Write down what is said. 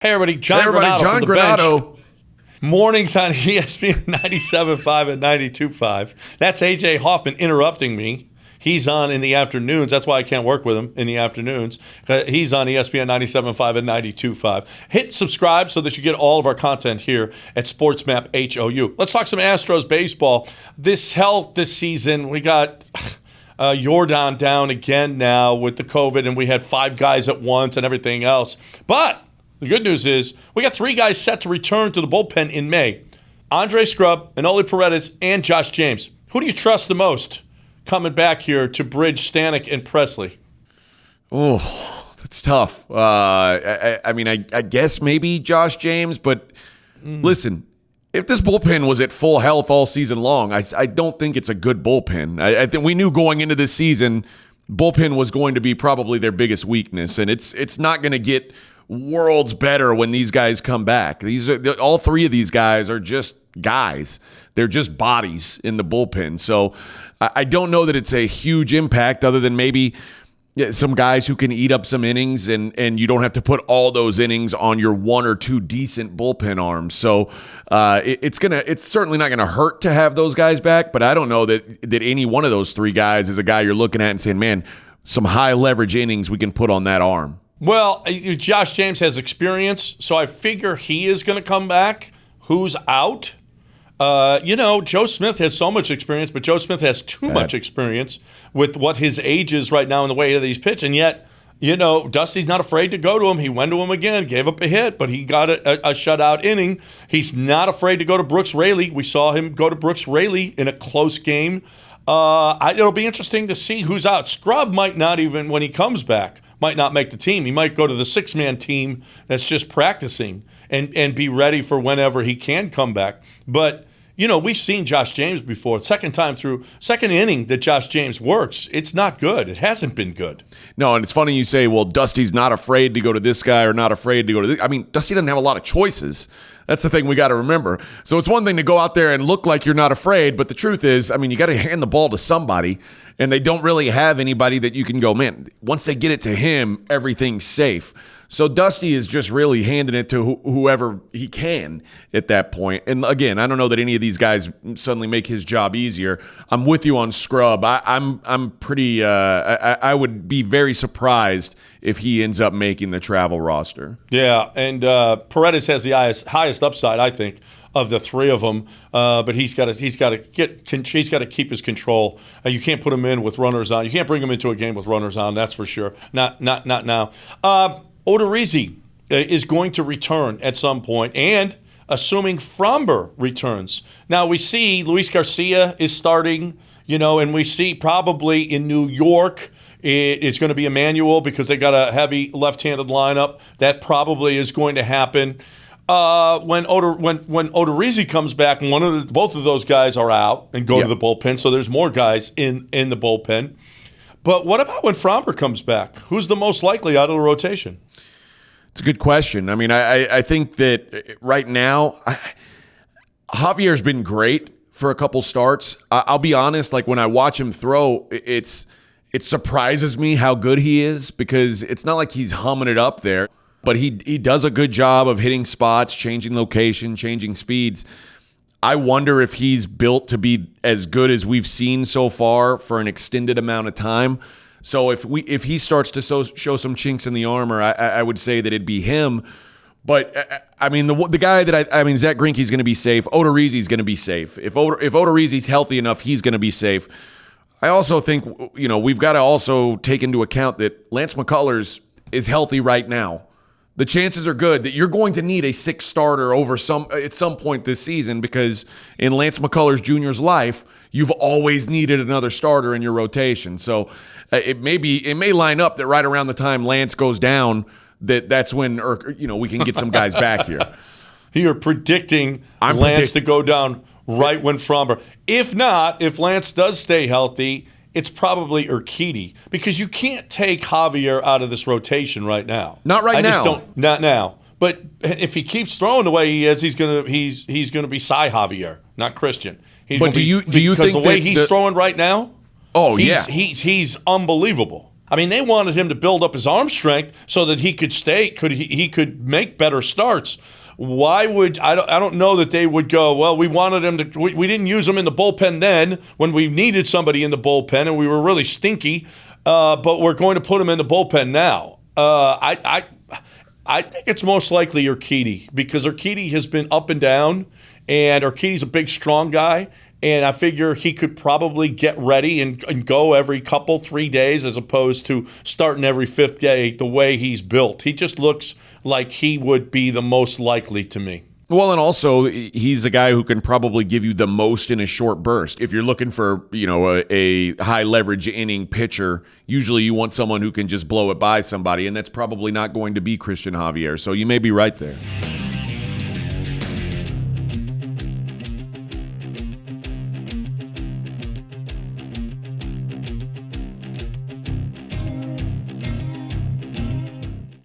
Hey, everybody. John Granato John from the Granato. bench. Mornings on ESPN 97.5 and 92.5. That's AJ Hoffman interrupting me. He's on in the afternoons. That's why I can't work with him in the afternoons. He's on ESPN 97.5 and 92.5. Hit subscribe so that you get all of our content here at SportsMap HOU. Let's talk some Astros baseball. This season, we got Jordan down again now with the COVID, and we had 5 guys at once and everything else. But the good news is we got 3 guys set to return to the bullpen in May. Andre Scrub, Enoli Paredes, and Josh James. Who do you trust the most coming back here to bridge Stanek and Presley? Oh, that's tough. I guess maybe Josh James, but listen, if this bullpen was at full health all season long, I don't think it's a good bullpen. I think we knew going into this season, bullpen was going to be probably their biggest weakness, and it's not going to get worlds better when these guys come back. All 3 of these guys are just guys. They're just bodies in the bullpen. So I don't know that it's a huge impact other than maybe some guys who can eat up some innings and you don't have to put all those innings on your 1 or 2 decent bullpen arms. So it's certainly not gonna hurt to have those guys back, but I don't know that any one of those 3 guys is a guy you're looking at and saying, man, some high leverage innings we can put on that arm. Well, Josh James has experience, so I figure he is going to come back. Who's out? Joe Smith has so much experience, but Joe Smith has too much experience with what his age is right now in the way that he's pitched. And yet, Dusty's not afraid to go to him. He went to him again, gave up a hit, but he got a shutout inning. He's not afraid to go to Brooks Raley. We saw him go to Brooks Raley in a close game. It'll be interesting to see who's out. Scrub might not even, when he comes back, might not make the team. He might go to the 6-man team that's just practicing and be ready for whenever he can come back. But, we've seen Josh James before. Second inning that Josh James works, it's not good. It hasn't been good. No, and it's funny you say, well, Dusty's not afraid to go to this guy or not afraid to go to this. I mean, Dusty doesn't have a lot of choices. That's the thing we got to remember. So it's one thing to go out there and look like you're not afraid, but the truth is, you got to hand the ball to somebody, and they don't really have anybody that you can go, man, once they get it to him, everything's safe. So Dusty is just really handing it to whoever he can at that point. And again, I don't know that any of these guys suddenly make his job easier. I'm with you on Scrub. I'm pretty. I would be very surprised if he ends up making the travel roster. Yeah, and Paredes has the highest upside, I think, of the 3 of them. But he's got to keep his control. You can't put him in with runners on. You can't bring him into a game with runners on. That's for sure. Not now. Odorizzi is going to return at some point, and assuming Framber returns. Now we see Luis Garcia is starting, and we see probably in New York it's going to be Emmanuel because they got a heavy left-handed lineup. That probably is going to happen. When Odorizzi comes back, both of those guys are out and go to the bullpen, so there's more guys in the bullpen. But what about when Framber comes back? Who's the most likely out of the rotation? It's a good question. I think that right now, Javier's been great for a couple starts. I'll be honest, like when I watch him throw, it surprises me how good he is because it's not like he's humming it up there, but he does a good job of hitting spots, changing location, changing speeds. I wonder if he's built to be as good as we've seen so far for an extended amount of time. So if he starts to show some chinks in the armor, I would say that it'd be him. But the guy that Zach Greinke's going to be safe. Odorizzi's going to be safe. If Odorizzi's healthy enough, he's going to be safe. I also think we've got to also take into account that Lance McCullers is healthy right now. The chances are good that you're going to need a 6th starter at some point this season because in Lance McCullers Jr.'s life, you've always needed another starter in your rotation. So it may line up that right around the time Lance goes down, that's when we can get some guys back here. You're predicting Lance to go down right when Framber. If not, if Lance does stay healthy, it's probably Urquidy because you can't take Javier out of this rotation right now. Not right now. Not now. But if he keeps throwing the way he is, he's gonna be Cy Javier, not Christian. Do you think the way he's throwing right now? Oh he's unbelievable. I mean, they wanted him to build up his arm strength so that he could he could make better starts. Why would I don't know that they would go, well, we wanted him to we didn't use him in the bullpen then when we needed somebody in the bullpen and we were really stinky, but we're going to put him in the bullpen now. I think it's most likely Urquidy because Urquidy has been up and down, and Urquidy's a big, strong guy. And I figure he could probably get ready and go every 3 days as opposed to starting every 5th day the way he's built. He just looks like he would be the most likely to me. Well, and also he's a guy who can probably give you the most in a short burst. If you're looking for, a high leverage inning pitcher, usually you want someone who can just blow it by somebody, and that's probably not going to be Christian Javier. So you may be right there.